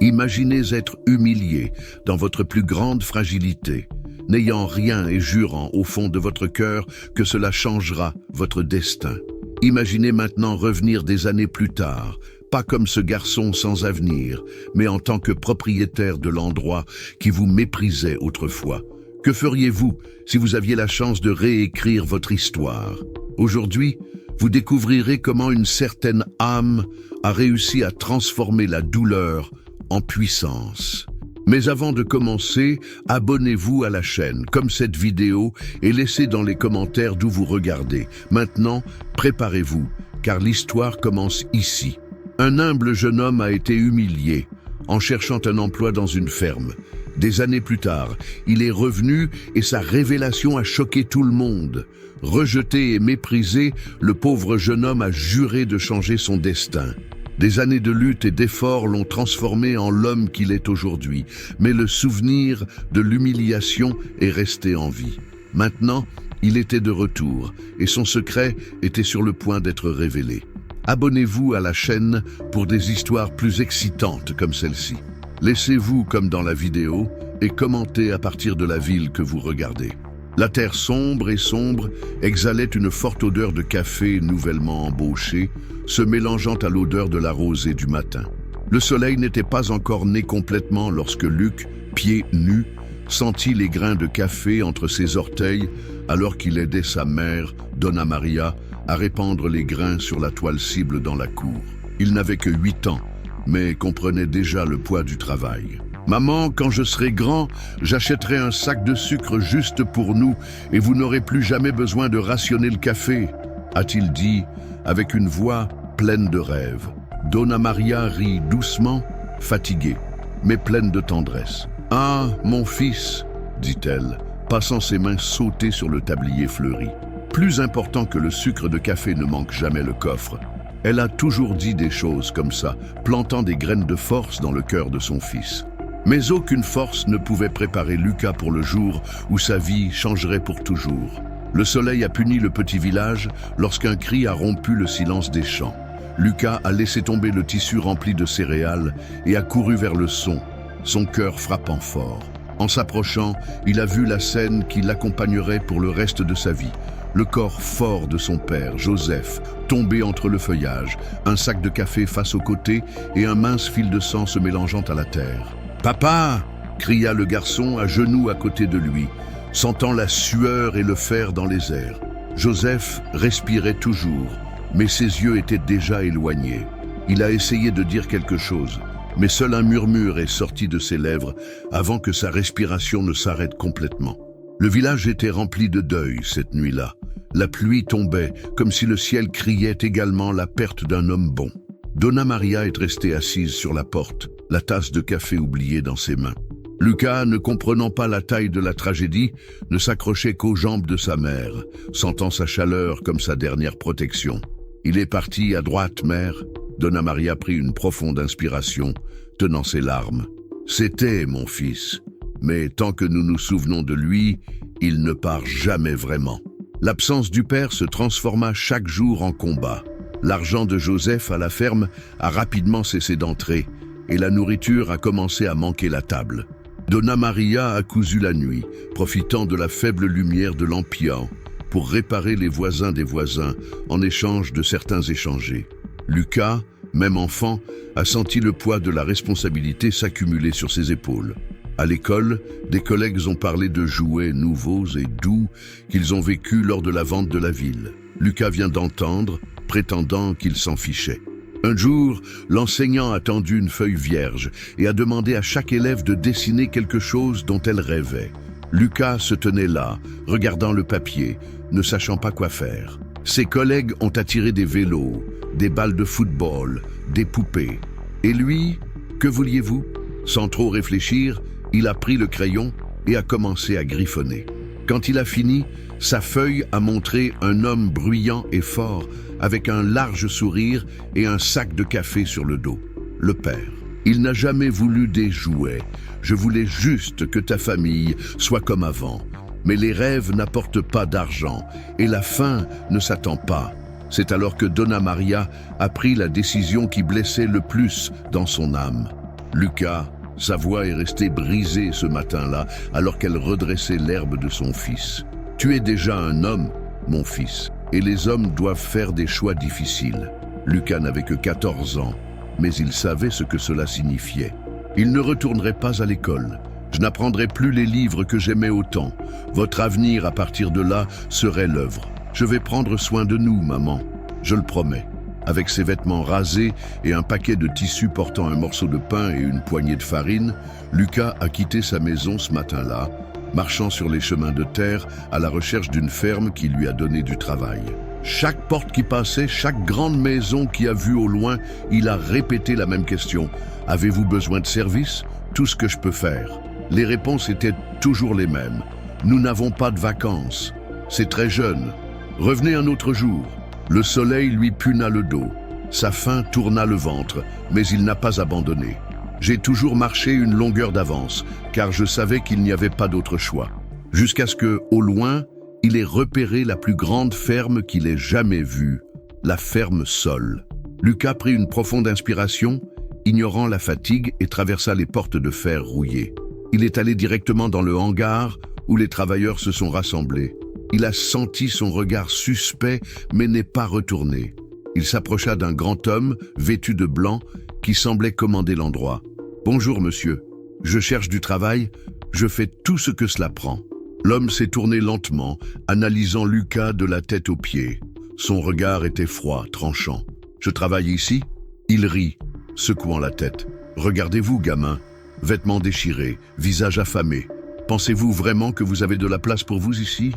Imaginez être humilié dans votre plus grande fragilité, n'ayant rien et jurant au fond de votre cœur que cela changera votre destin. Imaginez maintenant revenir des années plus tard, pas comme ce garçon sans avenir, mais en tant que propriétaire de l'endroit qui vous méprisait autrefois. Que feriez-vous si vous aviez la chance de réécrire votre histoire? Aujourd'hui, vous découvrirez comment une certaine âme a réussi à transformer la douleur en puissance. Mais avant de commencer, abonnez-vous à la chaîne, comme cette vidéo, et laissez dans les commentaires d'où vous regardez. Maintenant, préparez-vous, car l'histoire commence ici. Un humble jeune homme a été humilié en cherchant un emploi dans une ferme. Des années plus tard, il est revenu et sa révélation a choqué tout le monde. Rejeté et méprisé, le pauvre jeune homme a juré de changer son destin. Des années de lutte et d'efforts l'ont transformé en l'homme qu'il est aujourd'hui, mais le souvenir de l'humiliation est resté en vie. Maintenant, il était de retour et son secret était sur le point d'être révélé. Abonnez-vous à la chaîne pour des histoires plus excitantes comme celle-ci. Laissez-vous comme dans la vidéo et commentez à partir de la ville que vous regardez. La terre sombre et sombre exhalait une forte odeur de café nouvellement embauché, se mélangeant à l'odeur de la rosée du matin. Le soleil n'était pas encore né complètement lorsque Luc, pieds nus, sentit les grains de café entre ses orteils alors qu'il aidait sa mère, Donna Maria, à répandre les grains sur la toile cible dans la cour. Il n'avait que 8 ans, mais comprenait déjà le poids du travail. « Maman, quand je serai grand, j'achèterai un sac de sucre juste pour nous et vous n'aurez plus jamais besoin de rationner le café », a-t-il dit avec une voix pleine de rêve. Donna Maria rit doucement, fatiguée, mais pleine de tendresse. « Ah, mon fils », dit-elle, passant ses mains sautées sur le tablier fleuri. Plus important que le sucre de café ne manque jamais le coffre. Elle a toujours dit des choses comme ça, plantant des graines de force dans le cœur de son fils. Mais aucune force ne pouvait préparer Lucas pour le jour où sa vie changerait pour toujours. Le soleil a puni le petit village lorsqu'un cri a rompu le silence des champs. Lucas a laissé tomber le tissu rempli de céréales et a couru vers le son cœur frappant fort. En s'approchant, il a vu la scène qui l'accompagnerait pour le reste de sa vie. Le corps fort de son père, Joseph, tombé entre le feuillage, un sac de café face au côté et un mince fil de sang se mélangeant à la terre. « Papa !» cria le garçon à genoux à côté de lui, sentant la sueur et le fer dans les airs. Joseph respirait toujours, mais ses yeux étaient déjà éloignés. Il a essayé de dire quelque chose, mais seul un murmure est sorti de ses lèvres avant que sa respiration ne s'arrête complètement. Le village était rempli de deuil cette nuit-là. La pluie tombait, comme si le ciel criait également la perte d'un homme bon. Donna Maria est restée assise sur la porte, la tasse de café oubliée dans ses mains. Lucas, ne comprenant pas la taille de la tragédie, ne s'accrochait qu'aux jambes de sa mère, sentant sa chaleur comme sa dernière protection. « Il est parti à droite, mère ?» Donna Maria prit une profonde inspiration, tenant ses larmes. « C'était mon fils. Mais tant que nous nous souvenons de lui, il ne part jamais vraiment. » L'absence du père se transforma chaque jour en combat. L'argent de Joseph à la ferme a rapidement cessé d'entrer et la nourriture a commencé à manquer la table. Donna Maria a cousu la nuit, profitant de la faible lumière de lampion pour réparer les voisins des voisins en échange de certains échangés. Lucas, même enfant, a senti le poids de la responsabilité s'accumuler sur ses épaules. À l'école, des collègues ont parlé de jouets nouveaux et doux qu'ils ont vécus lors de la vente de la ville. Lucas vient d'entendre, prétendant qu'il s'en fichait. Un jour, l'enseignant a tendu une feuille vierge et a demandé à chaque élève de dessiner quelque chose dont elle rêvait. Lucas se tenait là, regardant le papier, ne sachant pas quoi faire. Ses collègues ont attiré des vélos, des balles de football, des poupées. Et lui, que vouliez-vous? Sans trop réfléchir, il a pris le crayon et a commencé à griffonner. Quand il a fini, sa feuille a montré un homme bruyant et fort, avec un large sourire et un sac de café sur le dos. Le père. Il n'a jamais voulu des jouets. Je voulais juste que ta famille soit comme avant. Mais les rêves n'apportent pas d'argent et la fin ne s'attend pas. C'est alors que Donna Maria a pris la décision qui blessait le plus dans son âme. Lucas, sa voix est restée brisée ce matin-là, alors qu'elle redressait l'herbe de son fils. Tu es déjà un homme, mon fils, et les hommes doivent faire des choix difficiles. Lucas n'avait que 14 ans, mais il savait ce que cela signifiait. Il ne retournerait pas à l'école. Je n'apprendrai plus les livres que j'aimais autant. Votre avenir, à partir de là, serait l'œuvre. Je vais prendre soin de nous, maman. Je le promets. Avec ses vêtements rasés et un paquet de tissus portant un morceau de pain et une poignée de farine, Lucas a quitté sa maison ce matin-là, marchant sur les chemins de terre à la recherche d'une ferme qui lui a donné du travail. Chaque porte qui passait, chaque grande maison qui a vu au loin, il a répété la même question. « Avez-vous besoin de service ? Tout ce que je peux faire. » Les réponses étaient toujours les mêmes. « Nous n'avons pas de vacances. C'est très jeune. Revenez un autre jour. » Le soleil lui puna le dos. Sa faim tourna le ventre, mais il n'a pas abandonné. J'ai toujours marché une longueur d'avance, car je savais qu'il n'y avait pas d'autre choix. Jusqu'à ce que, au loin, il ait repéré la plus grande ferme qu'il ait jamais vue, la ferme Sol. Lucas prit une profonde inspiration, ignorant la fatigue, et traversa les portes de fer rouillées. Il est allé directement dans le hangar où les travailleurs se sont rassemblés. Il a senti son regard suspect, mais n'est pas retourné. Il s'approcha d'un grand homme, vêtu de blanc, qui semblait commander l'endroit. « Bonjour, monsieur. Je cherche du travail. Je fais tout ce que cela prend. » L'homme s'est tourné lentement, analysant Lucas de la tête aux pieds. Son regard était froid, tranchant. « Je travaille ici ?» Il rit, secouant la tête. « Regardez-vous, gamin. Vêtements déchirés, visage affamé. Pensez-vous vraiment que vous avez de la place pour vous ici ?»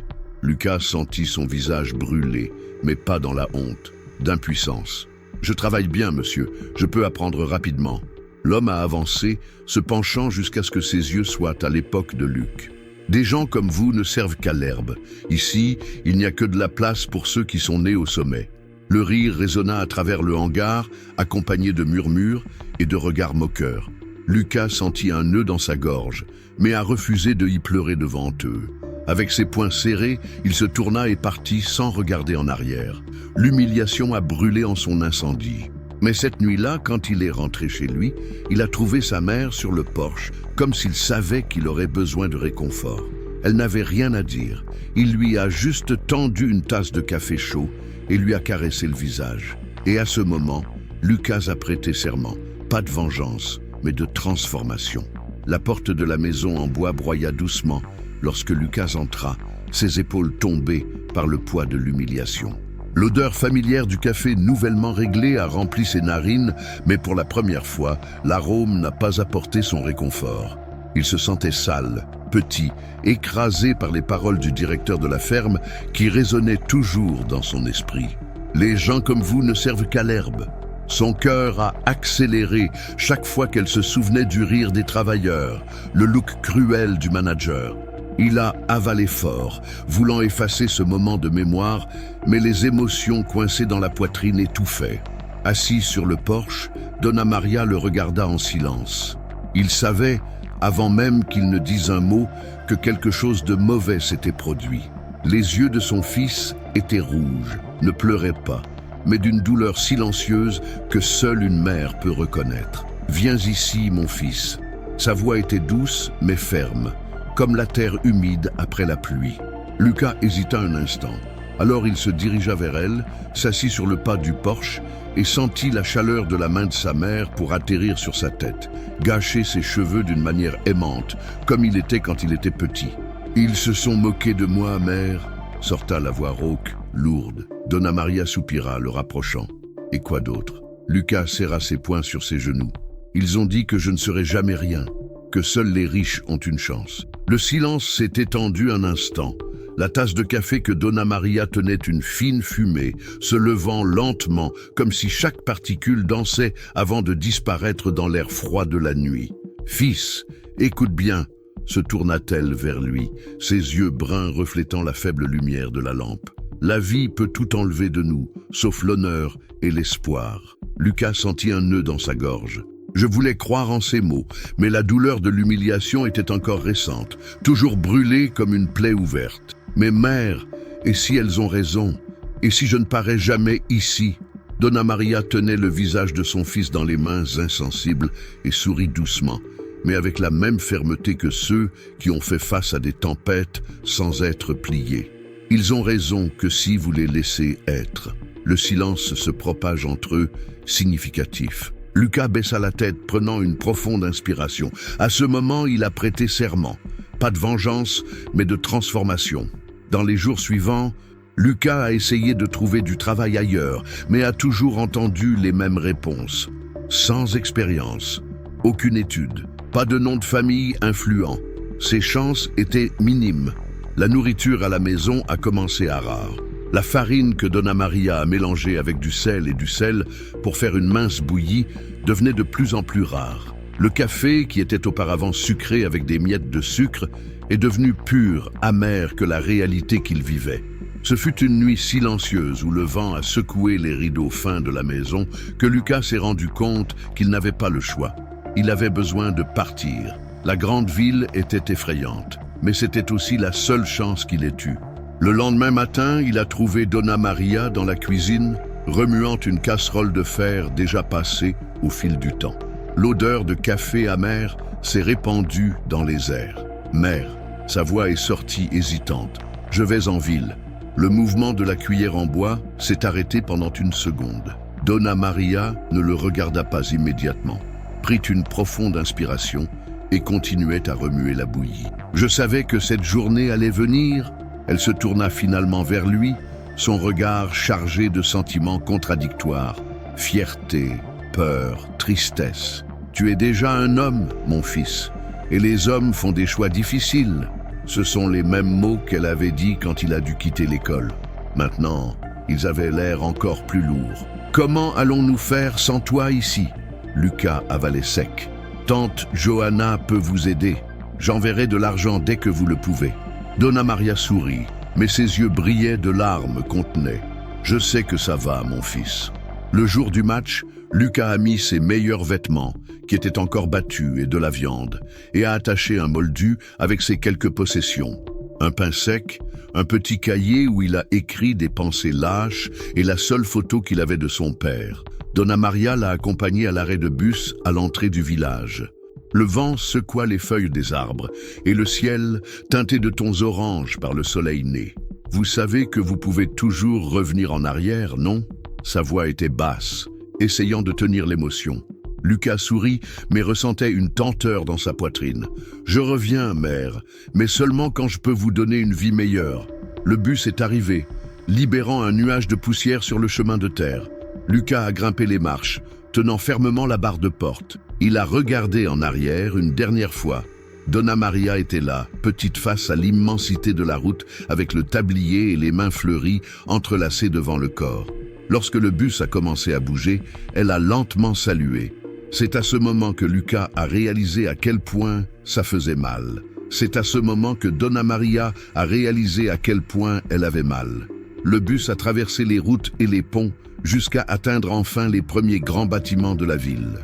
Lucas sentit son visage brûler, mais pas dans la honte, d'impuissance. « Je travaille bien, monsieur. Je peux apprendre rapidement. » L'homme a avancé, se penchant jusqu'à ce que ses yeux soient à l'époque de Luc. « Des gens comme vous ne servent qu'à l'herbe. Ici, il n'y a que de la place pour ceux qui sont nés au sommet. » Le rire résonna à travers le hangar, accompagné de murmures et de regards moqueurs. Lucas sentit un nœud dans sa gorge, mais a refusé de y pleurer devant eux. Avec ses poings serrés, il se tourna et partit sans regarder en arrière. L'humiliation a brûlé en son incendie. Mais cette nuit-là, quand il est rentré chez lui, il a trouvé sa mère sur le porche, comme s'il savait qu'il aurait besoin de réconfort. Elle n'avait rien à dire. Il lui a juste tendu une tasse de café chaud et lui a caressé le visage. Et à ce moment, Lucas a prêté serment. Pas de vengeance, mais de transformation. La porte de la maison en bois broya doucement lorsque Lucas entra, ses épaules tombées par le poids de l'humiliation. L'odeur familière du café nouvellement réglé a rempli ses narines, mais pour la première fois, l'arôme n'a pas apporté son réconfort. Il se sentait sale, petit, écrasé par les paroles du directeur de la ferme qui résonnaient toujours dans son esprit. « Les gens comme vous ne servent qu'à l'herbe. » Son cœur a accéléré chaque fois qu'elle se souvenait du rire des travailleurs, le look cruel du manager. Il a avalé fort, voulant effacer ce moment de mémoire, mais les émotions coincées dans la poitrine étouffaient. Assise sur le porche, Donna Maria le regarda en silence. Il savait, avant même qu'il ne dise un mot, que quelque chose de mauvais s'était produit. Les yeux de son fils étaient rouges, ne pleuraient pas, mais d'une douleur silencieuse que seule une mère peut reconnaître. « Viens ici, mon fils. » Sa voix était douce, mais ferme, comme la terre humide après la pluie. Lucas hésita un instant. Alors il se dirigea vers elle, s'assit sur le pas du porche et sentit la chaleur de la main de sa mère pour atterrir sur sa tête, gâcher ses cheveux d'une manière aimante, comme il était quand il était petit. « Ils se sont moqués de moi, mère », sorta la voix rauque, lourde. Donna Maria soupira, le rapprochant. Et quoi d'autre? Lucas serra ses poings sur ses genoux. « Ils ont dit que je ne serai jamais rien, que seuls les riches ont une chance. » Le silence s'est étendu un instant. La tasse de café que Donna Maria tenait une fine fumée, se levant lentement, comme si chaque particule dansait avant de disparaître dans l'air froid de la nuit. « Fils, écoute bien !» se tourna-t-elle vers lui, ses yeux bruns reflétant la faible lumière de la lampe. « La vie peut tout enlever de nous, sauf l'honneur et l'espoir. » Lucas sentit un nœud dans sa gorge. Je voulais croire en ces mots, mais la douleur de l'humiliation était encore récente, toujours brûlée comme une plaie ouverte. « Mais mère, et si elles ont raison? Et si je ne parais jamais ici ?» Donna Maria tenait le visage de son fils dans les mains insensibles et sourit doucement, mais avec la même fermeté que ceux qui ont fait face à des tempêtes sans être pliés. Ils ont raison que si vous les laissez être. Le silence se propage entre eux, significatif. Lucas baissa la tête, prenant une profonde inspiration. À ce moment, il a prêté serment. Pas de vengeance, mais de transformation. Dans les jours suivants, Lucas a essayé de trouver du travail ailleurs, mais a toujours entendu les mêmes réponses. Sans expérience, aucune étude, pas de nom de famille influent. Ses chances étaient minimes. La nourriture à la maison a commencé à rare. La farine que Donna Maria a mélangée avec du sel et du sel pour faire une mince bouillie devenait de plus en plus rare. Le café, qui était auparavant sucré avec des miettes de sucre, est devenu pur, amer que la réalité qu'il vivait. Ce fut une nuit silencieuse où le vent a secoué les rideaux fins de la maison que Lucas s'est rendu compte qu'il n'avait pas le choix. Il avait besoin de partir. La grande ville était effrayante, mais c'était aussi la seule chance qu'il ait eue. Le lendemain matin, il a trouvé Donna Maria dans la cuisine, remuant une casserole de fer déjà passée au fil du temps. L'odeur de café amer s'est répandue dans les airs. « Mère », sa voix est sortie hésitante. « Je vais en ville. » Le mouvement de la cuillère en bois s'est arrêté pendant une seconde. Donna Maria ne le regarda pas immédiatement, prit une profonde inspiration et continuait à remuer la bouillie. « Je savais que cette journée allait venir. » Elle se tourna finalement vers lui, son regard chargé de sentiments contradictoires. Fierté, peur, tristesse. « Tu es déjà un homme, mon fils, et les hommes font des choix difficiles. » Ce sont les mêmes mots qu'elle avait dit quand il a dû quitter l'école. Maintenant, ils avaient l'air encore plus lourds. « Comment allons-nous faire sans toi ici ?» Lucas avalait sec. « Tante Johanna peut vous aider. J'enverrai de l'argent dès que vous le pouvez. » Donna Maria sourit, mais ses yeux brillaient de larmes contenaient. « Je sais que ça va, mon fils. » Le jour du match, Lucas a mis ses meilleurs vêtements, qui étaient encore battus, et de la viande, et a attaché un moldu avec ses quelques possessions. Un pain sec, un petit cahier où il a écrit des pensées lâches et la seule photo qu'il avait de son père. Donna Maria l'a accompagné à l'arrêt de bus à l'entrée du village. Le vent secoua les feuilles des arbres et le ciel, teinté de tons oranges par le soleil né. « Vous savez que vous pouvez toujours revenir en arrière, non ?» Sa voix était basse, essayant de tenir l'émotion. Lucas sourit, mais ressentait une tenteur dans sa poitrine. « Je reviens, mère, mais seulement quand je peux vous donner une vie meilleure. » Le bus est arrivé, libérant un nuage de poussière sur le chemin de terre. Lucas a grimpé les marches, tenant fermement la barre de porte. Il a regardé en arrière une dernière fois. Donna Maria était là, petite face à l'immensité de la route, avec le tablier et les mains fleuries entrelacées devant le corps. Lorsque le bus a commencé à bouger, elle a lentement salué. C'est à ce moment que Lucas a réalisé à quel point ça faisait mal. C'est à ce moment que Donna Maria a réalisé à quel point elle avait mal. Le bus a traversé les routes et les ponts jusqu'à atteindre enfin les premiers grands bâtiments de la ville.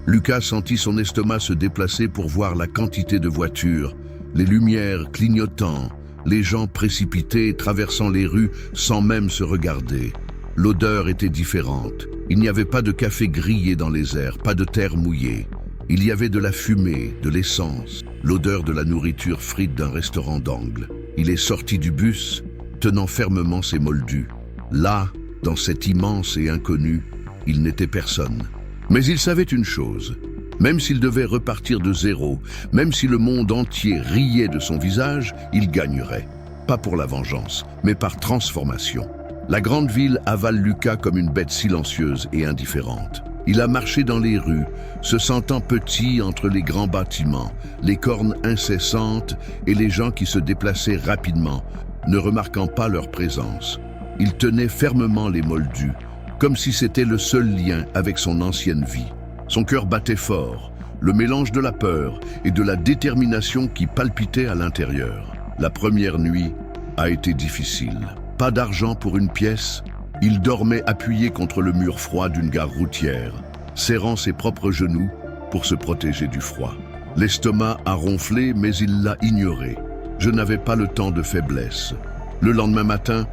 Lucas sentit son estomac se déplacer pour voir la quantité de voitures, les lumières clignotant, les gens précipités traversant les rues sans même se regarder. L'odeur était différente. Il n'y avait pas de café grillé dans les airs, pas de terre mouillée. Il y avait de la fumée, de l'essence, l'odeur de la nourriture frite d'un restaurant d'angle. Il est sorti du bus, tenant fermement ses moldus. Là, dans cet immense et inconnu, il n'était personne. Mais il savait une chose, même s'il devait repartir de zéro, même si le monde entier riait de son visage, il gagnerait. Pas pour la vengeance, mais par transformation. La grande ville avale Lucas comme une bête silencieuse et indifférente. Il a marché dans les rues, se sentant petit entre les grands bâtiments, les cornes incessantes et les gens qui se déplaçaient rapidement, ne remarquant pas leur présence. Il tenait fermement les moldus, comme si c'était le seul lien avec son ancienne vie. Son cœur battait fort, le mélange de la peur et de la détermination qui palpitait à l'intérieur. La première nuit a été difficile. Pas d'argent pour une pièce, il dormait appuyé contre le mur froid d'une gare routière, serrant ses propres genoux pour se protéger du froid. L'estomac a ronflé, mais il l'a ignoré. Je n'avais pas le temps de faiblesse. Le lendemain matin,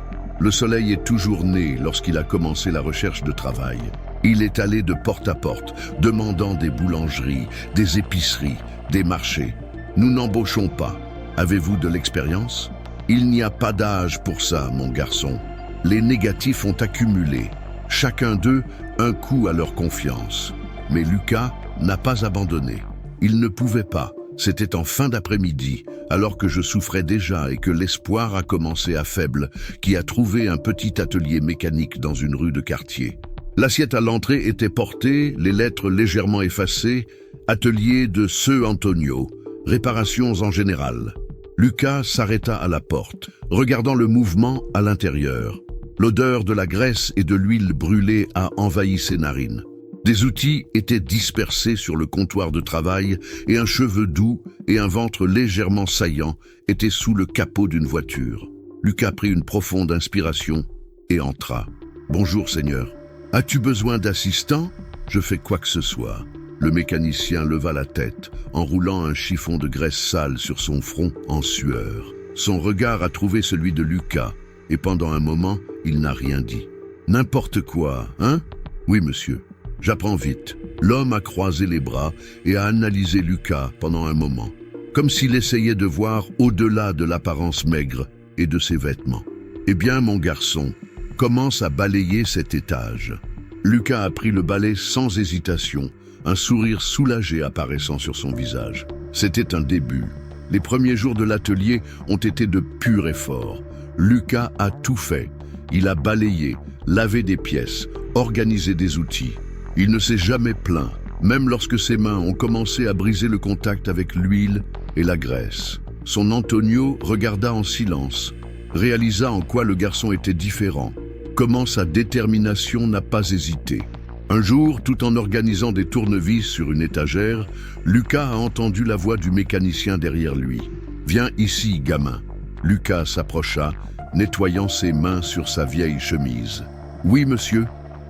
Le soleil est toujours né lorsqu'il a commencé la recherche de travail. Il est allé de porte à porte, demandant des boulangeries, des épiceries, des marchés. Nous n'embauchons pas. Avez-vous de l'expérience? Il n'y a pas d'âge pour ça, mon garçon. Les négatifs ont accumulé, chacun d'eux un coup à leur confiance. Mais Lucas n'a pas abandonné. Il ne pouvait pas. C'était en fin d'après-midi, alors que je souffrais déjà et que l'espoir a commencé à faible, qui a trouvé un petit atelier mécanique dans une rue de quartier. L'assiette à l'entrée était portée, les lettres légèrement effacées, atelier de Seu Antonio, réparations en général. Lucas s'arrêta à la porte, regardant le mouvement à l'intérieur. L'odeur de la graisse et de l'huile brûlée a envahi ses narines. Des outils étaient dispersés sur le comptoir de travail et un cheveu doux et un ventre légèrement saillant étaient sous le capot d'une voiture. Lucas prit une profonde inspiration et entra. « Bonjour, Seigneur. As-tu besoin d'assistant? Je fais quoi que ce soit. » Le mécanicien leva la tête, enroulant un chiffon de graisse sale sur son front en sueur. Son regard a trouvé celui de Lucas, et pendant un moment, il n'a rien dit. « N'importe quoi, hein? »« Oui, monsieur. » J'apprends vite. L'homme a croisé les bras et a analysé Lucas pendant un moment, comme s'il essayait de voir au-delà de l'apparence maigre et de ses vêtements. « Eh bien, mon garçon, commence à balayer cet étage. » Lucas a pris le balai sans hésitation, un sourire soulagé apparaissant sur son visage. C'était un début. Les premiers jours de l'atelier ont été de pur effort. Lucas a tout fait. Il a balayé, lavé des pièces, organisé des outils. Il ne s'est jamais plaint, même lorsque ses mains ont commencé à briser le contact avec l'huile et la graisse. Son Antonio regarda en silence, réalisa en quoi le garçon était différent, comment sa détermination n'a pas hésité. Un jour, tout en organisant des tournevis sur une étagère, Lucas a entendu la voix du mécanicien derrière lui. « Viens ici, gamin. » Lucas s'approcha, nettoyant ses mains sur sa vieille chemise. « Oui, monsieur. »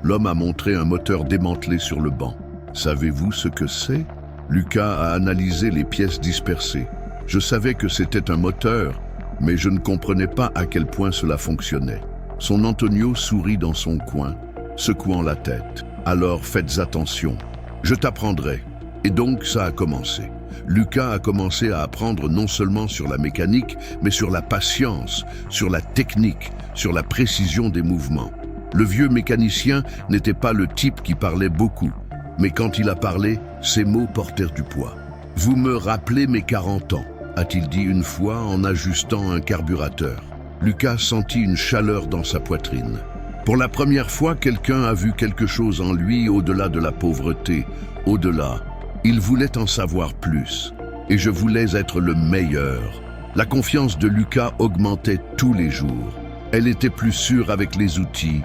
L'homme a montré un moteur démantelé sur le banc. « Savez-vous ce que c'est » Lucas a analysé les pièces dispersées. « Je savais que c'était un moteur, mais je ne comprenais pas à quel point cela fonctionnait. » Son Antonio sourit dans son coin, secouant la tête. « Alors faites attention, je t'apprendrai. » Et donc ça a commencé. Lucas a commencé à apprendre non seulement sur la mécanique, mais sur la patience, sur la technique, sur la précision des mouvements. Le vieux mécanicien n'était pas le type qui parlait beaucoup, mais quand il a parlé, ses mots portèrent du poids. « Vous me rappelez mes 40 ans », a-t-il dit une fois en ajustant un carburateur. Lucas sentit une chaleur dans sa poitrine. Pour la première fois, quelqu'un a vu quelque chose en lui au-delà de la pauvreté, au-delà. Il voulait en savoir plus, et je voulais être le meilleur. La confiance de Lucas augmentait tous les jours. Elle était plus sûre avec les outils.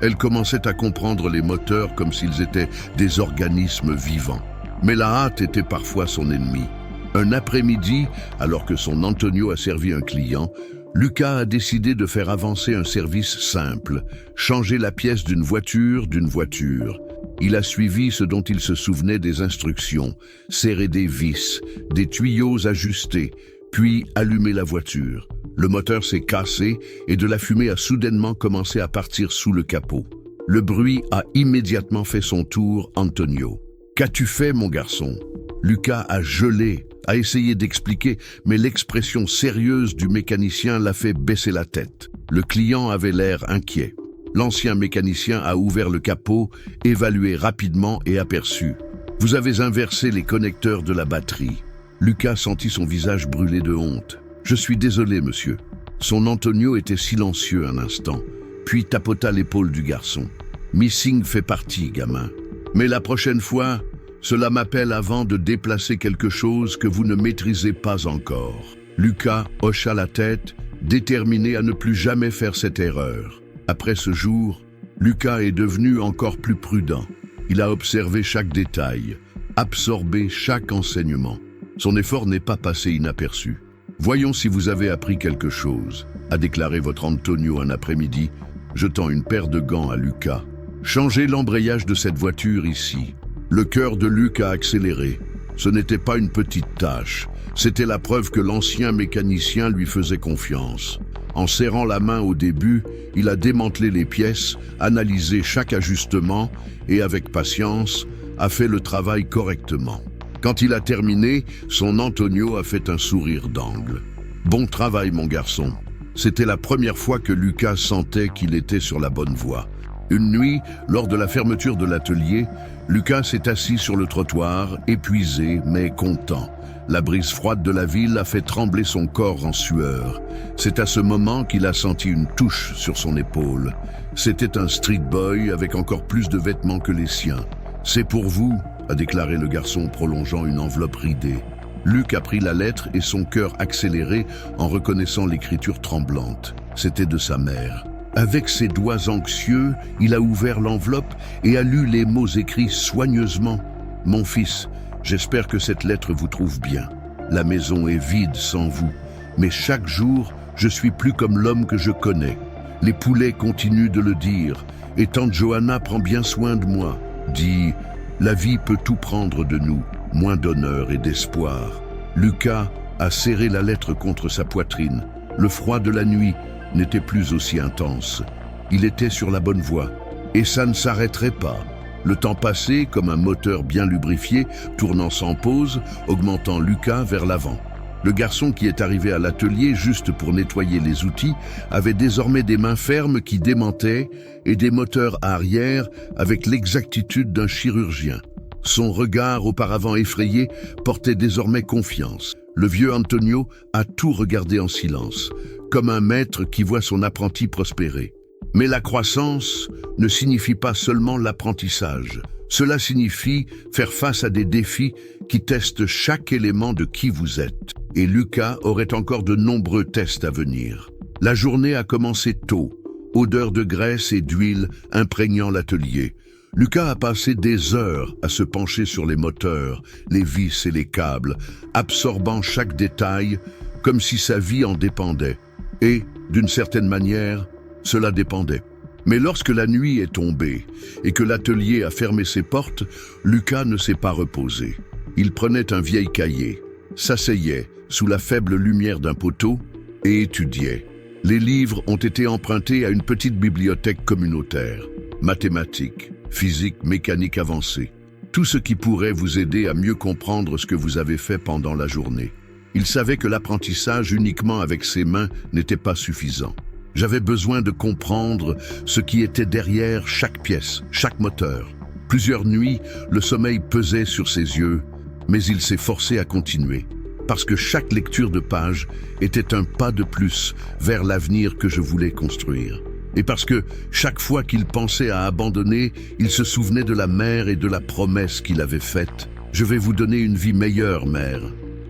Elle commençait à comprendre les moteurs comme s'ils étaient des organismes vivants. Mais la hâte était parfois son ennemi. Un après-midi, alors que son Antonio a servi un client, Lucas a décidé de faire avancer un service simple, changer la pièce d'une voiture. Il a suivi ce dont il se souvenait des instructions, serrer des vis, des tuyaux ajustés, puis allumer la voiture. Le moteur s'est cassé et de la fumée a soudainement commencé à partir sous le capot. Le bruit a immédiatement fait son tour, Antonio. « Qu'as-tu fait, mon garçon ?» Lucas a gelé, a essayé d'expliquer, mais l'expression sérieuse du mécanicien l'a fait baisser la tête. Le client avait l'air inquiet. L'ancien mécanicien a ouvert le capot, évalué rapidement et aperçu. « Vous avez inversé les connecteurs de la batterie. » Lucas sentit son visage brûler de honte. « Je suis désolé, monsieur. » Son Antonio était silencieux un instant, puis tapota l'épaule du garçon. « Missing fait partie, gamin. Mais la prochaine fois, cela m'appelle avant de déplacer quelque chose que vous ne maîtrisez pas encore. » Lucas hocha la tête, déterminé à ne plus jamais faire cette erreur. Après ce jour, Lucas est devenu encore plus prudent. Il a observé chaque détail, absorbé chaque enseignement. Son effort n'est pas passé inaperçu. « Voyons si vous avez appris quelque chose », a déclaré votre Antonio un après-midi, jetant une paire de gants à Lucas. « Changez l'embrayage de cette voiture ici. » Le cœur de Lucas a accéléré. Ce n'était pas une petite tâche. C'était la preuve que l'ancien mécanicien lui faisait confiance. En serrant la main au début, il a démantelé les pièces, analysé chaque ajustement et, avec patience, a fait le travail correctement. Quand il a terminé, son Antonio a fait un sourire d'angle. « Bon travail, mon garçon !» C'était la première fois que Lucas sentait qu'il était sur la bonne voie. Une nuit, lors de la fermeture de l'atelier, Lucas s'est assis sur le trottoir, épuisé mais content. La brise froide de la ville a fait trembler son corps en sueur. C'est à ce moment qu'il a senti une touche sur son épaule. C'était un street boy avec encore plus de vêtements que les siens. « C'est pour vous », a déclaré le garçon prolongeant une enveloppe ridée. Luc a pris la lettre et son cœur accéléré en reconnaissant l'écriture tremblante. C'était de sa mère. Avec ses doigts anxieux, il a ouvert l'enveloppe et a lu les mots écrits soigneusement. « Mon fils, j'espère que cette lettre vous trouve bien. La maison est vide sans vous, mais chaque jour, je suis plus comme l'homme que je connais. Les poulets continuent de le dire, et tante Johanna prend bien soin de moi. Dit, la vie peut tout prendre de nous, moins d'honneur et d'espoir. » Lucas a serré la lettre contre sa poitrine. Le froid de la nuit n'était plus aussi intense. Il était sur la bonne voie, et ça ne s'arrêterait pas. Le temps passait comme un moteur bien lubrifié, tournant sans pause, augmentant Lucas vers l'avant. Le garçon qui est arrivé à l'atelier juste pour nettoyer les outils avait désormais des mains fermes qui démentaient et des moteurs arrière avec l'exactitude d'un chirurgien. Son regard, auparavant effrayé, portait désormais confiance. Le vieux Antonio a tout regardé en silence, comme un maître qui voit son apprenti prospérer. Mais la croissance ne signifie pas seulement l'apprentissage. Cela signifie faire face à des défis qui testent chaque élément de qui vous êtes. Et Lucas aurait encore de nombreux tests à venir. La journée a commencé tôt, odeur de graisse et d'huile imprégnant l'atelier. Lucas a passé des heures à se pencher sur les moteurs, les vis et les câbles, absorbant chaque détail comme si sa vie en dépendait. Et, d'une certaine manière, cela dépendait. Mais lorsque la nuit est tombée et que l'atelier a fermé ses portes, Lucas ne s'est pas reposé. Il prenait un vieil cahier, s'asseyait sous la faible lumière d'un poteau et étudiait. Les livres ont été empruntés à une petite bibliothèque communautaire. Mathématiques, physique, mécanique avancée. Tout ce qui pourrait vous aider à mieux comprendre ce que vous avez fait pendant la journée. Il savait que l'apprentissage uniquement avec ses mains n'était pas suffisant. J'avais besoin de comprendre ce qui était derrière chaque pièce, chaque moteur. Plusieurs nuits, le sommeil pesait sur ses yeux, mais il s'est forcé à continuer. Parce que chaque lecture de page était un pas de plus vers l'avenir que je voulais construire. Et parce que chaque fois qu'il pensait à abandonner, il se souvenait de la mère et de la promesse qu'il avait faite. « Je vais vous donner une vie meilleure, mère.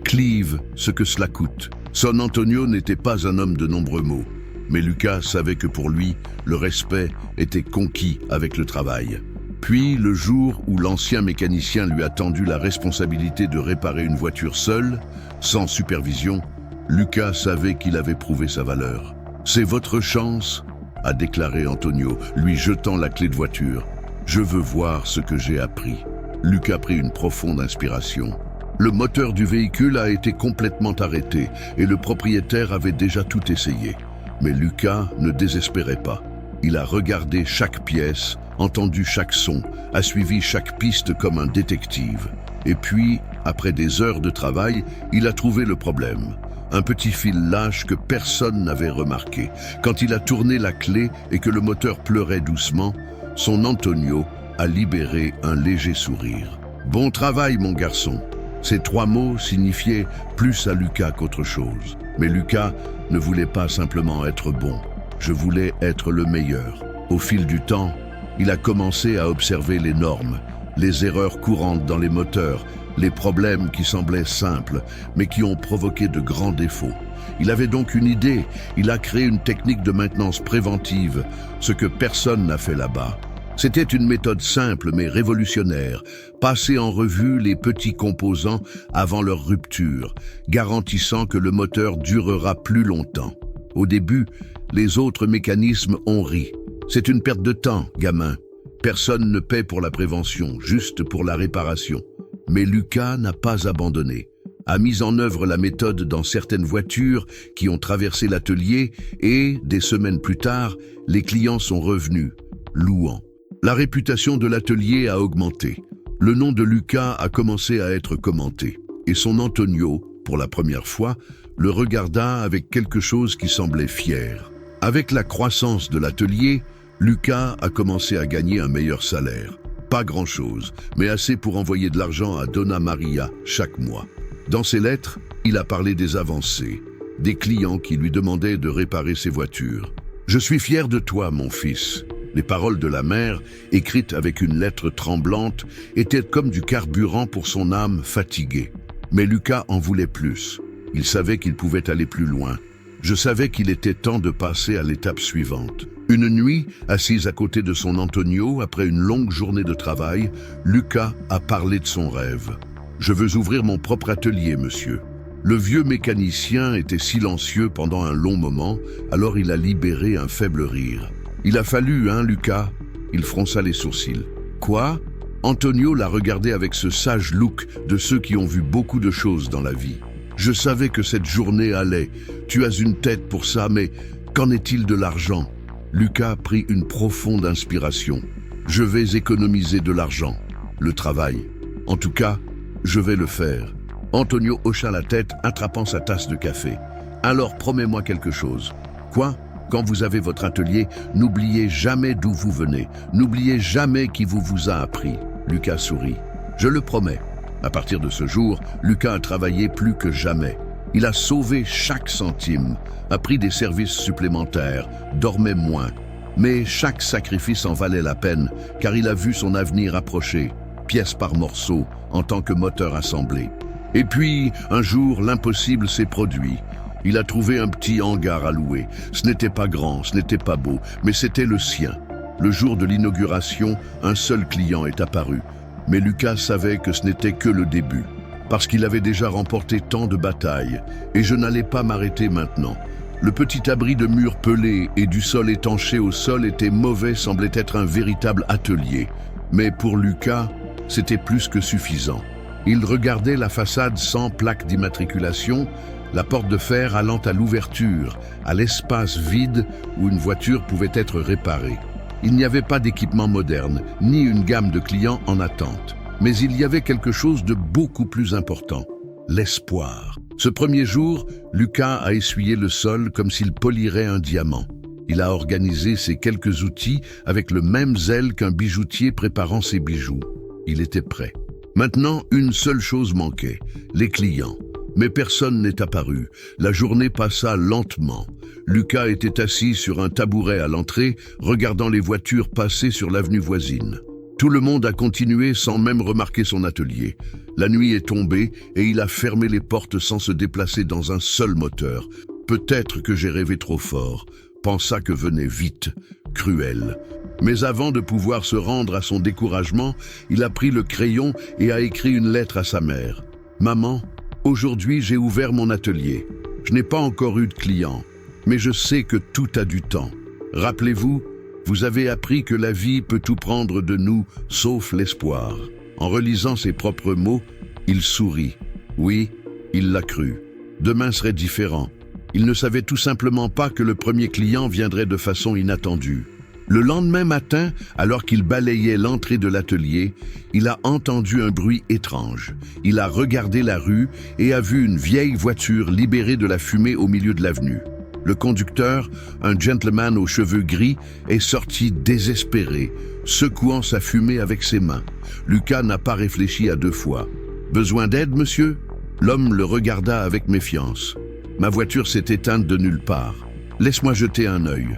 Clive ce que cela coûte. » Son Antonio n'était pas un homme de nombreux mots. Mais Lucas savait que pour lui, le respect était conquis avec le travail. Puis, le jour où l'ancien mécanicien lui a tendu la responsabilité de réparer une voiture seule, sans supervision, Lucas savait qu'il avait prouvé sa valeur. « C'est votre chance », a déclaré Antonio, lui jetant la clé de voiture. « Je veux voir ce que j'ai appris. » Lucas prit une profonde inspiration. Le moteur du véhicule a été complètement arrêté et le propriétaire avait déjà tout essayé. Mais Lucas ne désespérait pas. Il a regardé chaque pièce, entendu chaque son, a suivi chaque piste comme un détective. Et puis, après des heures de travail, il a trouvé le problème. Un petit fil lâche que personne n'avait remarqué. Quand il a tourné la clé et que le moteur pleurait doucement, son Antonio a libéré un léger sourire. « Bon travail, mon garçon !» Ces 3 mots signifiaient plus à Lucas qu'autre chose. Mais Lucas ne voulait pas simplement être bon. Je voulais être le meilleur. Au fil du temps, il a commencé à observer les normes, les erreurs courantes dans les moteurs, les problèmes qui semblaient simples, mais qui ont provoqué de grands défauts. Il avait donc une idée. Il a créé une technique de maintenance préventive, ce que personne n'a fait là-bas. C'était une méthode simple mais révolutionnaire, passer en revue les petits composants avant leur rupture, garantissant que le moteur durera plus longtemps. Au début, les autres mécanismes ont ri. C'est une perte de temps, gamin. Personne ne paie pour la prévention, juste pour la réparation. Mais Lucas n'a pas abandonné. a mis en œuvre la méthode dans certaines voitures qui ont traversé l'atelier et, des semaines plus tard, les clients sont revenus, louant. La réputation de l'atelier a augmenté. Le nom de Luca a commencé à être commenté. Et son Antonio, pour la première fois, le regarda avec quelque chose qui semblait fier. Avec la croissance de l'atelier, Luca a commencé à gagner un meilleur salaire. Pas grand-chose, mais assez pour envoyer de l'argent à Donna Maria chaque mois. Dans ses lettres, il a parlé des avancées, des clients qui lui demandaient de réparer ses voitures. « Je suis fier de toi, mon fils ». Les paroles de la mère, écrites avec une lettre tremblante, étaient comme du carburant pour son âme fatiguée. Mais Luca en voulait plus. Il savait qu'il pouvait aller plus loin. Je savais qu'il était temps de passer à l'étape suivante. Une nuit, assise à côté de son Antonio, après une longue journée de travail, Luca a parlé de son rêve. « Je veux ouvrir mon propre atelier, monsieur. » Le vieux mécanicien était silencieux pendant un long moment, alors il a libéré un faible rire. « Il a fallu, hein, Luca ?» Il fronça les sourcils. « Quoi ?» Antonio l'a regardé avec ce sage look de ceux qui ont vu beaucoup de choses dans la vie. « Je savais que cette journée allait. Tu as une tête pour ça, mais qu'en est-il de l'argent ?» Luca prit une profonde inspiration. « Je vais économiser de l'argent. Le travail. En tout cas, je vais le faire. » Antonio hocha la tête, attrapant sa tasse de café. « Alors promets-moi quelque chose. »« Quoi ? Quand vous avez votre atelier, n'oubliez jamais d'où vous venez. N'oubliez jamais qui vous a appris. » Luca sourit. « Je le promets. » À partir de ce jour, Luca a travaillé plus que jamais. Il a sauvé chaque centime, a pris des services supplémentaires, dormait moins. Mais chaque sacrifice en valait la peine, car il a vu son avenir approcher, pièce par morceau, en tant que moteur assemblé. Et puis, un jour, l'impossible s'est produit. Il a trouvé un petit hangar à louer. Ce n'était pas grand, ce n'était pas beau, mais c'était le sien. Le jour de l'inauguration, un seul client est apparu. Mais Luca savait que ce n'était que le début, parce qu'il avait déjà remporté tant de batailles, et je n'allais pas m'arrêter maintenant. Le petit abri de murs pelés et du sol étanché au sol était mauvais, semblait être un véritable atelier. Mais pour Luca, c'était plus que suffisant. Il regardait la façade sans plaque d'immatriculation, la porte de fer allant à l'ouverture, à l'espace vide où une voiture pouvait être réparée. Il n'y avait pas d'équipement moderne, ni une gamme de clients en attente. Mais il y avait quelque chose de beaucoup plus important, l'espoir. Ce premier jour, Luca a essuyé le sol comme s'il polirait un diamant. Il a organisé ses quelques outils avec le même zèle qu'un bijoutier préparant ses bijoux. Il était prêt. Maintenant, une seule chose manquait, les clients. Mais personne n'est apparu. La journée passa lentement. Luca était assis sur un tabouret à l'entrée, regardant les voitures passer sur l'avenue voisine. Tout le monde a continué sans même remarquer son atelier. La nuit est tombée et il a fermé les portes sans se déplacer dans un seul moteur. Peut-être que j'ai rêvé trop fort, pensa que venait vite, cruel. Mais avant de pouvoir se rendre à son découragement, il a pris le crayon et a écrit une lettre à sa mère. « Maman, aujourd'hui j'ai ouvert mon atelier. Je n'ai pas encore eu de clients, mais je sais que tout a du temps. Rappelez-vous, vous avez appris que la vie peut tout prendre de nous, sauf l'espoir. » En relisant ses propres mots, il sourit. Oui, il l'a cru. Demain serait différent. Il ne savait tout simplement pas que le premier client viendrait de façon inattendue. Le lendemain matin, alors qu'il balayait l'entrée de l'atelier, il a entendu un bruit étrange. Il a regardé la rue et a vu une vieille voiture libérée de la fumée au milieu de l'avenue. Le conducteur, un gentleman aux cheveux gris, est sorti désespéré, secouant sa fumée avec ses mains. Luca n'a pas réfléchi à deux fois. « Besoin d'aide, monsieur ?» L'homme le regarda avec méfiance. « Ma voiture s'est éteinte de nulle part. Laisse-moi jeter un œil. »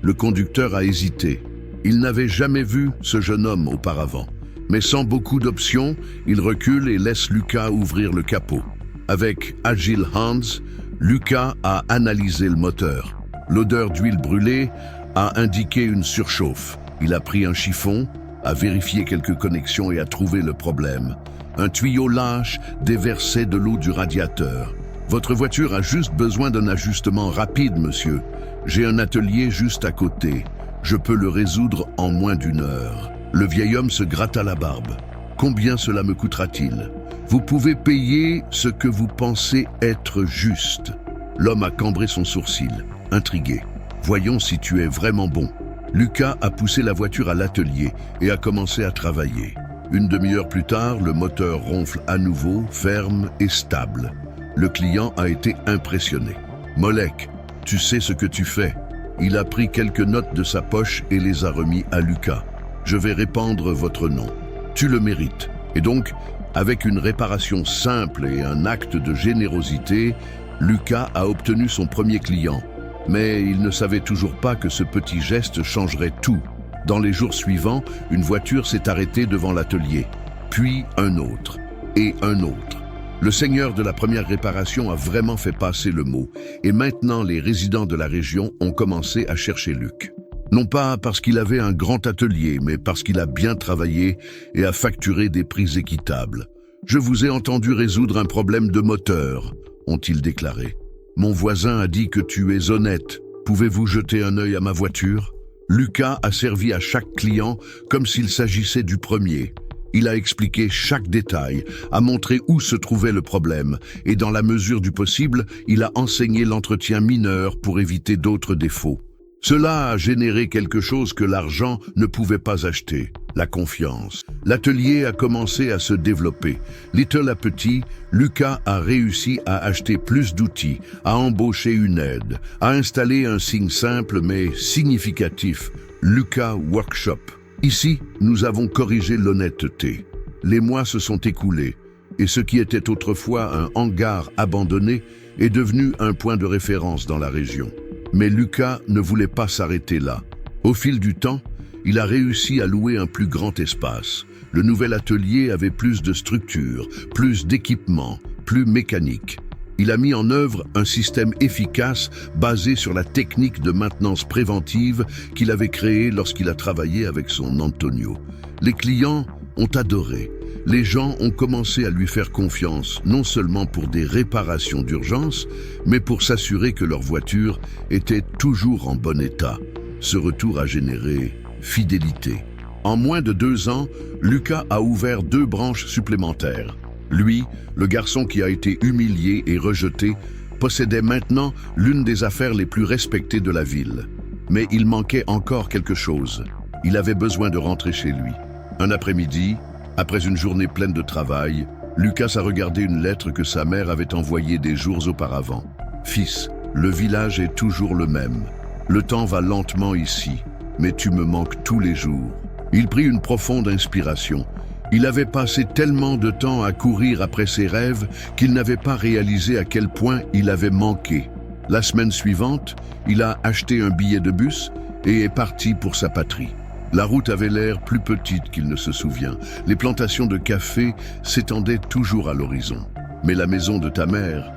Le conducteur a hésité. Il n'avait jamais vu ce jeune homme auparavant. Mais sans beaucoup d'options, il recule et laisse Luca ouvrir le capot. Avec Agile Hands, Luca a analysé le moteur. L'odeur d'huile brûlée a indiqué une surchauffe. Il a pris un chiffon, a vérifié quelques connexions et a trouvé le problème. Un tuyau lâche déversait de l'eau du radiateur. « Votre voiture a juste besoin d'un ajustement rapide, monsieur. J'ai un atelier juste à côté. Je peux le résoudre en moins d'1 heure. » Le vieil homme se gratta la barbe. « Combien cela me coûtera-t-il » Vous pouvez payer ce que vous pensez être juste. L'homme a cambré son sourcil, intrigué. Voyons si tu es vraiment bon. Lucas a poussé la voiture à l'atelier et a commencé à travailler. Une demi-heure plus tard, le moteur ronfle à nouveau, ferme et stable. Le client a été impressionné. Molek, tu sais ce que tu fais. Il a pris quelques notes de sa poche et les a remis à Lucas. Je vais répandre votre nom. Tu le mérites. Et donc, avec une réparation simple et un acte de générosité, Lucas a obtenu son premier client. Mais il ne savait toujours pas que ce petit geste changerait tout. Dans les jours suivants, une voiture s'est arrêtée devant l'atelier, puis un autre, et un autre. Le seigneur de la première réparation a vraiment fait passer le mot, et maintenant les résidents de la région ont commencé à chercher Luc. Non pas parce qu'il avait un grand atelier, mais parce qu'il a bien travaillé et a facturé des prix équitables. « Je vous ai entendu résoudre un problème de moteur », ont-ils déclaré. « Mon voisin a dit que tu es honnête. Pouvez-vous jeter un œil à ma voiture ?» Lucas a servi à chaque client comme s'il s'agissait du premier. Il a expliqué chaque détail, a montré où se trouvait le problème, et dans la mesure du possible, il a enseigné l'entretien mineur pour éviter d'autres défauts. Cela a généré quelque chose que l'argent ne pouvait pas acheter, la confiance. L'atelier a commencé à se développer. Little à petit, Lucas a réussi à acheter plus d'outils, à embaucher une aide, à installer un signe simple mais significatif, Lucas Workshop. Ici, nous avons corrigé l'honnêteté. Les mois se sont écoulés, et ce qui était autrefois un hangar abandonné est devenu un point de référence dans la région. Mais Lucas ne voulait pas s'arrêter là. Au fil du temps, il a réussi à louer un plus grand espace. Le nouvel atelier avait plus de structure, plus d'équipements, plus mécanique. Il a mis en œuvre un système efficace basé sur la technique de maintenance préventive qu'il avait créée lorsqu'il a travaillé avec son Antonio. Les clients ont adoré. Les gens ont commencé à lui faire confiance, non seulement pour des réparations d'urgence, mais pour s'assurer que leur voiture était toujours en bon état. Ce retour a généré fidélité. En moins de 2 ans, Lucas a ouvert 2 branches supplémentaires. Lui, le garçon qui a été humilié et rejeté, possédait maintenant l'une des affaires les plus respectées de la ville. Mais il manquait encore quelque chose. Il avait besoin de rentrer chez lui. Un après-midi, après une journée pleine de travail, Lucas a regardé une lettre que sa mère avait envoyée des jours auparavant. « Fils, le village est toujours le même. Le temps va lentement ici, mais tu me manques tous les jours. » Il prit une profonde inspiration. Il avait passé tellement de temps à courir après ses rêves qu'il n'avait pas réalisé à quel point il avait manqué. La semaine suivante, il a acheté un billet de bus et est parti pour sa patrie. La route avait l'air plus petite qu'il ne se souvient. Les plantations de café s'étendaient toujours à l'horizon. Mais la maison de ta mère,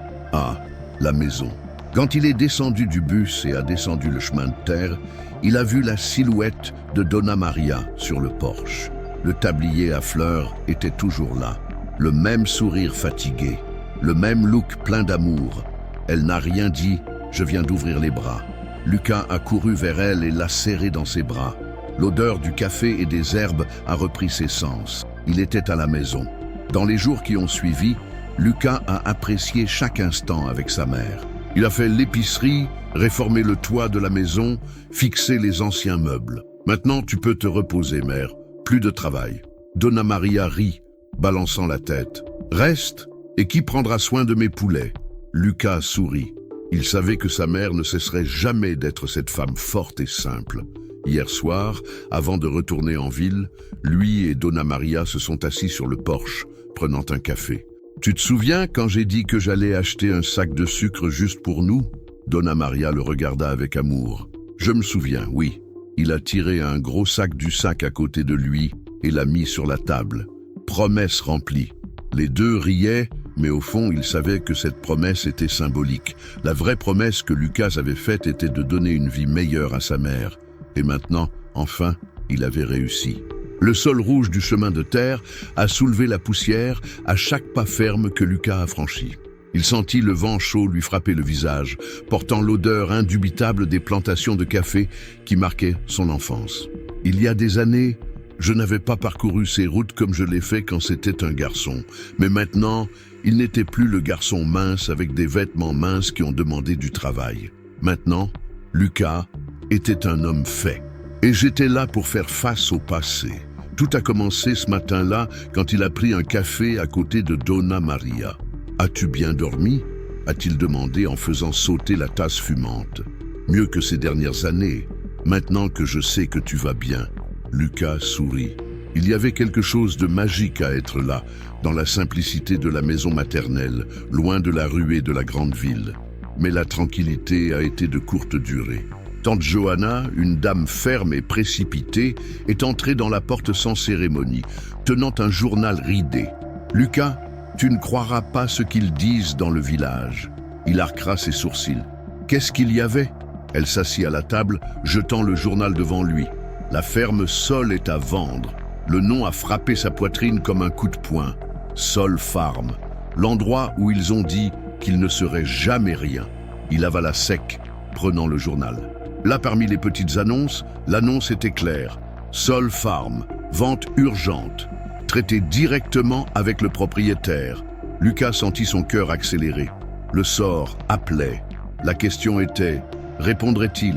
la maison. Quand il est descendu du bus et a descendu le chemin de terre, il a vu la silhouette de Donna Maria sur le porche. Le tablier à fleurs était toujours là. Le même sourire fatigué, le même look plein d'amour. Elle n'a rien dit, je viens d'ouvrir les bras. Lucas a couru vers elle et l'a serrée dans ses bras. L'odeur du café et des herbes a repris ses sens. Il était à la maison. Dans les jours qui ont suivi, Lucas a apprécié chaque instant avec sa mère. Il a fait l'épicerie, réformé le toit de la maison, fixé les anciens meubles. Maintenant, tu peux te reposer, mère. Plus de travail. Donna Maria rit, balançant la tête. Reste, et qui prendra soin de mes poulets? Lucas sourit. Il savait que sa mère ne cesserait jamais d'être cette femme forte et simple. Hier soir, avant de retourner en ville, lui et Donna Maria se sont assis sur le porche, prenant un café. « Tu te souviens quand j'ai dit que j'allais acheter un sac de sucre juste pour nous ?» Donna Maria le regarda avec amour. « Je me souviens, oui. » Il a tiré un gros sac du sac à côté de lui et l'a mis sur la table. Promesse remplie. Les deux riaient, mais au fond, ils savaient que cette promesse était symbolique. La vraie promesse que Lucas avait faite était de donner une vie meilleure à sa mère. Et maintenant, enfin, il avait réussi. Le sol rouge du chemin de terre a soulevé la poussière à chaque pas ferme que Lucas a franchi. Il sentit le vent chaud lui frapper le visage, portant l'odeur indubitable des plantations de café qui marquaient son enfance. Il y a des années, Je n'avais pas parcouru ces routes comme je l'ai fait quand c'était un garçon. Mais maintenant, il n'était plus le garçon mince avec des vêtements minces qui ont demandé du travail. Maintenant, Lucas était un homme fait. Et j'étais là pour faire face au passé. Tout a commencé ce matin-là quand il a pris un café à côté de Donna Maria. « As-tu bien dormi ?» a-t-il demandé en faisant sauter la tasse fumante. « Mieux que ces dernières années, maintenant que je sais que tu vas bien. » Lucas sourit. Il y avait quelque chose de magique à être là, dans la simplicité de la maison maternelle, loin de la ruée de la grande ville. Mais la tranquillité a été de courte durée. Tante Johanna, une dame ferme et précipitée, est entrée dans la porte sans cérémonie, tenant un journal ridé. « Lucas, tu ne croiras pas ce qu'ils disent dans le village. » Il arquera ses sourcils. « Qu'est-ce qu'il y avait ?» Elle s'assit à la table, jetant le journal devant lui. La ferme Sol est à vendre. Le nom a frappé sa poitrine comme un coup de poing. Sol Farm, l'endroit où ils ont dit qu'il ne serait jamais rien. Il avala sec, prenant le journal. Là, parmi les petites annonces, l'annonce était claire. Sol Farm, vente urgente. Traité directement avec le propriétaire. Lucas sentit son cœur accélérer. Le sort appelait. La question était, répondrait-il?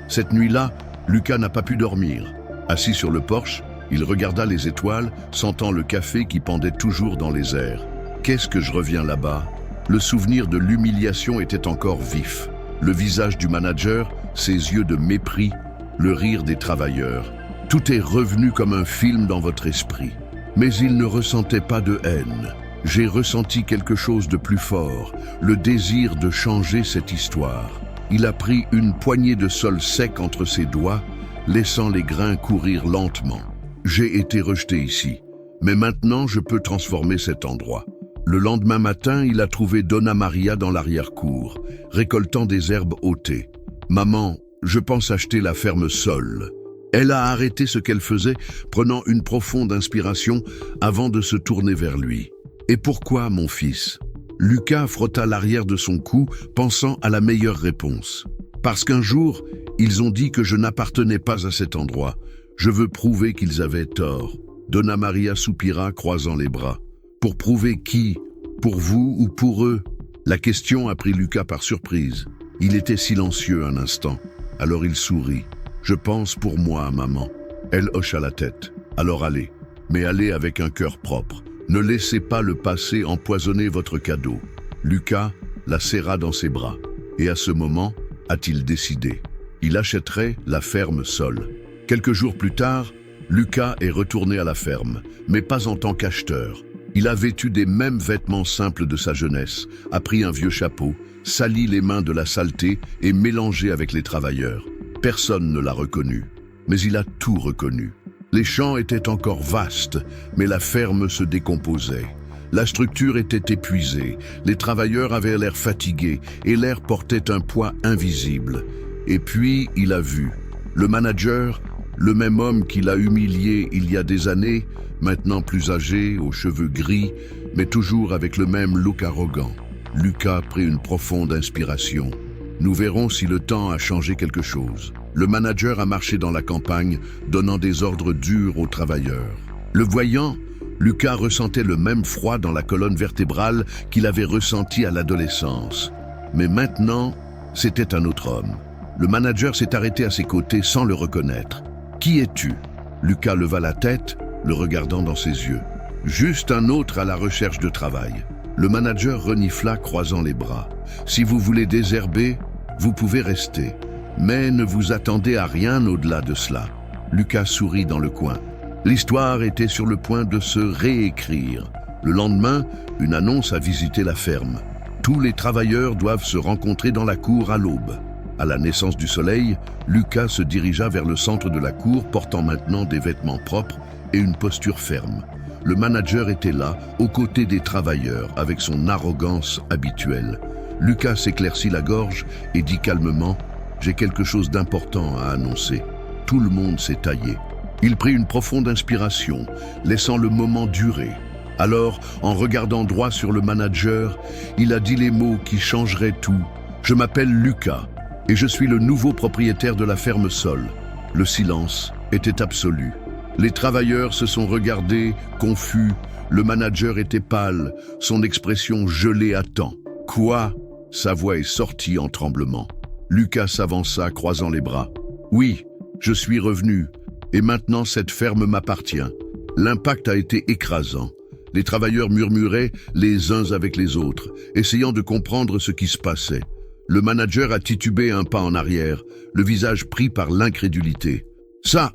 Cette nuit-là, Lucas n'a pas pu dormir. Assis sur le porche, il regarda les étoiles, sentant le café qui pendait toujours dans les airs. Qu'est-ce que je reviens là-bas? Le souvenir de l'humiliation était encore vif. Le visage du manager, ses yeux de mépris, le rire des travailleurs. Tout est revenu comme un film dans votre esprit. Mais il ne ressentait pas de haine. J'ai ressenti quelque chose de plus fort, le désir de changer cette histoire. Il a pris une poignée de sol sec entre ses doigts, laissant les grains courir lentement. J'ai été rejeté ici, mais maintenant je peux transformer cet endroit. Le lendemain matin, il a trouvé Donna Maria dans l'arrière-cour, récoltant des herbes ôtées. « Maman, je pense acheter la ferme Sol. » Elle a arrêté ce qu'elle faisait, prenant une profonde inspiration avant de se tourner vers lui. « Et pourquoi, mon fils ?» Lucas frotta l'arrière de son cou, pensant à la meilleure réponse. « Parce qu'un jour, ils ont dit que je n'appartenais pas à cet endroit. Je veux prouver qu'ils avaient tort. » Donna Maria soupira, croisant les bras. « Pour prouver qui? Pour vous ou pour eux ?» La question a pris Lucas par surprise. Il était silencieux un instant. Alors il sourit. « Je pense pour moi, maman. » Elle hocha la tête. « Alors allez, mais allez avec un cœur propre. Ne laissez pas le passé empoisonner votre cadeau. » Lucas la serra dans ses bras. Et à ce moment, a-t-il décidé. Il achèterait la ferme Sol. Quelques jours plus tard, Lucas est retourné à la ferme, mais pas en tant qu'acheteur. Il a vêtu des mêmes vêtements simples de sa jeunesse, a pris un vieux chapeau, sali les mains de la saleté et mélangé avec les travailleurs. Personne ne l'a reconnu, mais il a tout reconnu. Les champs étaient encore vastes, mais la ferme se décomposait. La structure était épuisée, les travailleurs avaient l'air fatigués et l'air portait un poids invisible. Et puis, il a vu. Le manager, le même homme qui l'a humilié il y a des années, maintenant plus âgé, aux cheveux gris, mais toujours avec le même look arrogant. Lucas prit une profonde inspiration. Nous verrons si le temps a changé quelque chose. Le manager a marché dans la campagne, donnant des ordres durs aux travailleurs. Le voyant, Lucas ressentait le même froid dans la colonne vertébrale qu'il avait ressenti à l'adolescence. Mais maintenant, c'était un autre homme. Le manager s'est arrêté à ses côtés sans le reconnaître. « Qui es-tu » Lucas leva la tête, le regardant dans ses yeux. « Juste un autre à la recherche de travail. » Le manager renifla, croisant les bras. « Si vous voulez désherber, vous pouvez rester. Mais ne vous attendez à rien au-delà de cela. » Lucas sourit dans le coin. L'histoire était sur le point de se réécrire. Le lendemain, une annonce a visité la ferme. Tous les travailleurs doivent se rencontrer dans la cour à l'aube. À la naissance du soleil, Lucas se dirigea vers le centre de la cour, portant maintenant des vêtements propres et une posture ferme. Le manager était là, aux côtés des travailleurs, avec son arrogance habituelle. Lucas s'éclaircit la gorge et dit calmement « J'ai quelque chose d'important à annoncer. » Tout le monde s'est taillé. Il prit une profonde inspiration, laissant le moment durer. Alors, en regardant droit sur le manager, il a dit les mots qui changeraient tout. « Je m'appelle Lucas et je suis le nouveau propriétaire de la ferme Sol. » Le silence était absolu. Les travailleurs se sont regardés, confus. Le manager était pâle, son expression gelée à temps. « Quoi ?» Sa voix est sortie en tremblement. Lucas s'avança, croisant les bras. « Oui, je suis revenu, et maintenant cette ferme m'appartient. » L'impact a été écrasant. Les travailleurs murmuraient les uns avec les autres, essayant de comprendre ce qui se passait. Le manager a titubé un pas en arrière, le visage pris par l'incrédulité. « Ça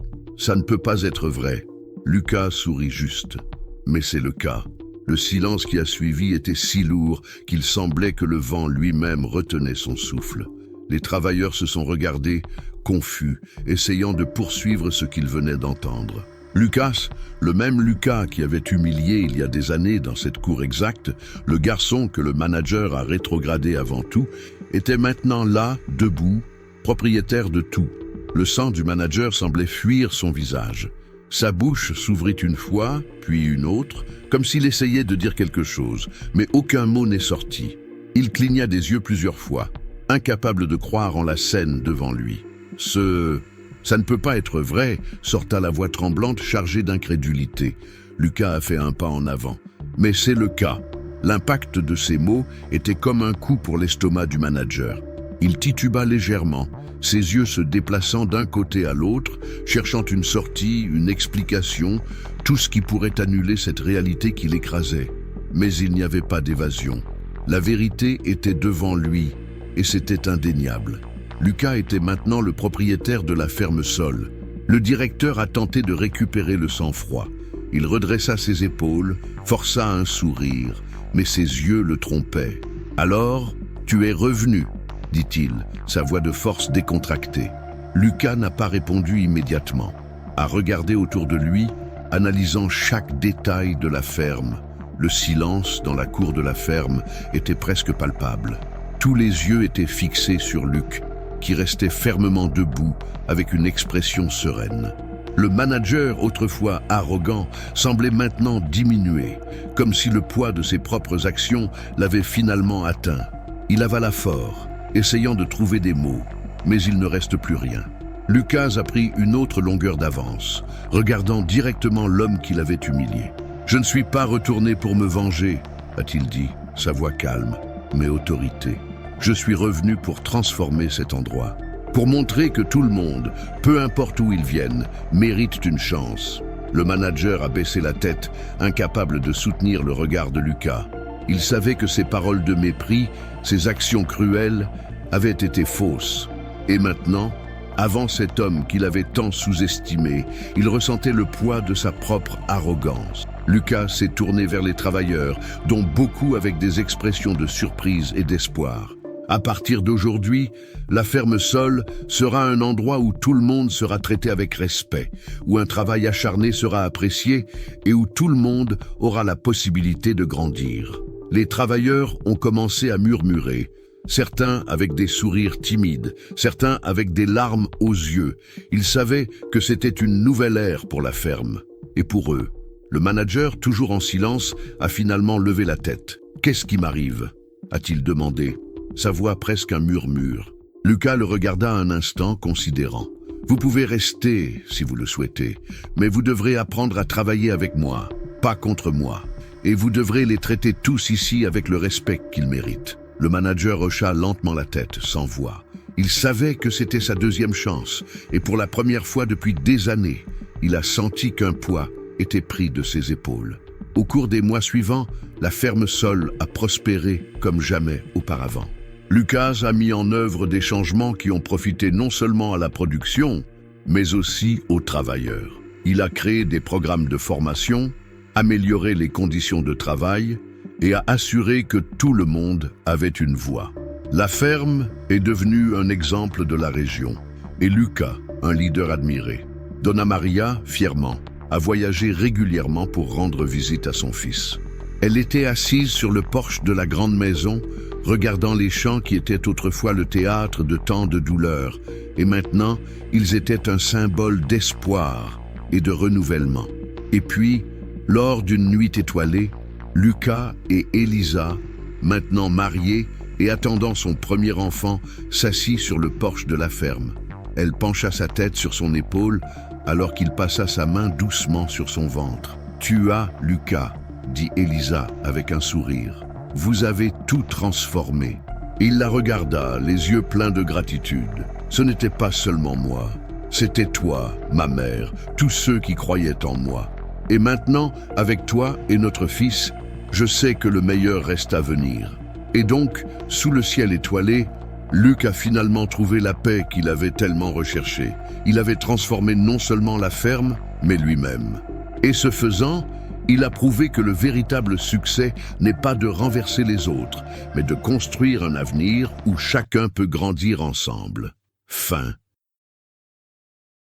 ne peut pas être vrai. » Lucas sourit juste. Mais c'est le cas. Le silence qui a suivi était si lourd qu'il semblait que le vent lui-même retenait son souffle. Les travailleurs se sont regardés, confus, essayant de poursuivre ce qu'ils venaient d'entendre. Lucas, le même Lucas qui avait humilié il y a des années dans cette cour exacte, le garçon que le manager a rétrogradé avant tout, était maintenant là, debout, propriétaire de tout. Le sang du manager semblait fuir son visage. Sa bouche s'ouvrit une fois, puis une autre, comme s'il essayait de dire quelque chose, mais aucun mot n'est sorti. Il cligna des yeux plusieurs fois, incapable de croire en la scène devant lui. « Ça ne peut pas être vrai », sorta la voix tremblante chargée d'incrédulité. Lucas a fait un pas en avant. « Mais c'est le cas. » L'impact de ces mots était comme un coup pour l'estomac du manager. Il tituba légèrement, ses yeux se déplaçant d'un côté à l'autre, cherchant une sortie, une explication, tout ce qui pourrait annuler cette réalité qui l'écrasait. Mais il n'y avait pas d'évasion. La vérité était devant lui, et c'était indéniable. Lucas était maintenant le propriétaire de la ferme Sol. Le directeur a tenté de récupérer le sang-froid. Il redressa ses épaules, força un sourire, mais ses yeux le trompaient. « Alors, tu es revenu ?» dit-il, sa voix de force décontractée. Lucas n'a pas répondu immédiatement, a regardé autour de lui, analysant chaque détail de la ferme. Le silence dans la cour de la ferme était presque palpable. Tous les yeux étaient fixés sur Luc, qui restait fermement debout avec une expression sereine. Le manager, autrefois arrogant, semblait maintenant diminuer, comme si le poids de ses propres actions l'avait finalement atteint. Il avala fort, essayant de trouver des mots, mais il ne reste plus rien. Lucas a pris une autre longueur d'avance, regardant directement l'homme qui l'avait humilié. « Je ne suis pas retourné pour me venger », a-t-il dit, sa voix calme, mais autorité. « Je suis revenu pour transformer cet endroit, pour montrer que tout le monde, peu importe où ils viennent, mérite une chance. » Le manager a baissé la tête, incapable de soutenir le regard de Lucas. Il savait que ses paroles de mépris, ses actions cruelles, avaient été fausses. Et maintenant, avant cet homme qu'il avait tant sous-estimé, il ressentait le poids de sa propre arrogance. Lucas s'est tourné vers les travailleurs, dont beaucoup avec des expressions de surprise et d'espoir. À partir d'aujourd'hui, la ferme Sol sera un endroit où tout le monde sera traité avec respect, où un travail acharné sera apprécié et où tout le monde aura la possibilité de grandir. Les travailleurs ont commencé à murmurer, certains avec des sourires timides, certains avec des larmes aux yeux. Ils savaient que c'était une nouvelle ère pour la ferme. Et pour eux, le manager, toujours en silence, a finalement levé la tête. « Qu'est-ce qui m'arrive » a-t-il demandé, sa voix presque un murmure. Lucas le regarda un instant, considérant. « Vous pouvez rester, si vous le souhaitez, mais vous devrez apprendre à travailler avec moi, pas contre moi. Et vous devrez les traiter tous ici avec le respect qu'ils méritent. » Le manager hocha lentement la tête, sans voix. Il savait que c'était sa deuxième chance, et pour la première fois depuis des années, il a senti qu'un poids était pris de ses épaules. Au cours des mois suivants, la ferme Sol a prospéré comme jamais auparavant. Lucas a mis en œuvre des changements qui ont profité non seulement à la production, mais aussi aux travailleurs. Il a créé des programmes de formation, amélioré les conditions de travail et a assuré que tout le monde avait une voix. La ferme est devenue un exemple de la région et Lucas, un leader admiré. Donna Maria, fièrement, a voyagé régulièrement pour rendre visite à son fils. Elle était assise sur le porche de la grande maison, regardant les champs qui étaient autrefois le théâtre de tant de douleurs, et maintenant, ils étaient un symbole d'espoir et de renouvellement. Et puis, lors d'une nuit étoilée, Lucas et Elisa, maintenant mariés et attendant son premier enfant, s'assit sur le porche de la ferme. Elle pencha sa tête sur son épaule, alors qu'il passa sa main doucement sur son ventre. « Tu as, Lucas, dit Elisa avec un sourire. Vous avez tout transformé. » Il la regarda, les yeux pleins de gratitude. Ce n'était pas seulement moi. C'était toi, ma mère, tous ceux qui croyaient en moi. Et maintenant, avec toi et notre fils, je sais que le meilleur reste à venir. Et donc, sous le ciel étoilé, Luc a finalement trouvé la paix qu'il avait tellement recherchée. Il avait transformé non seulement la ferme, mais lui-même. Et ce faisant, il a prouvé que le véritable succès n'est pas de renverser les autres, mais de construire un avenir où chacun peut grandir ensemble. Fin.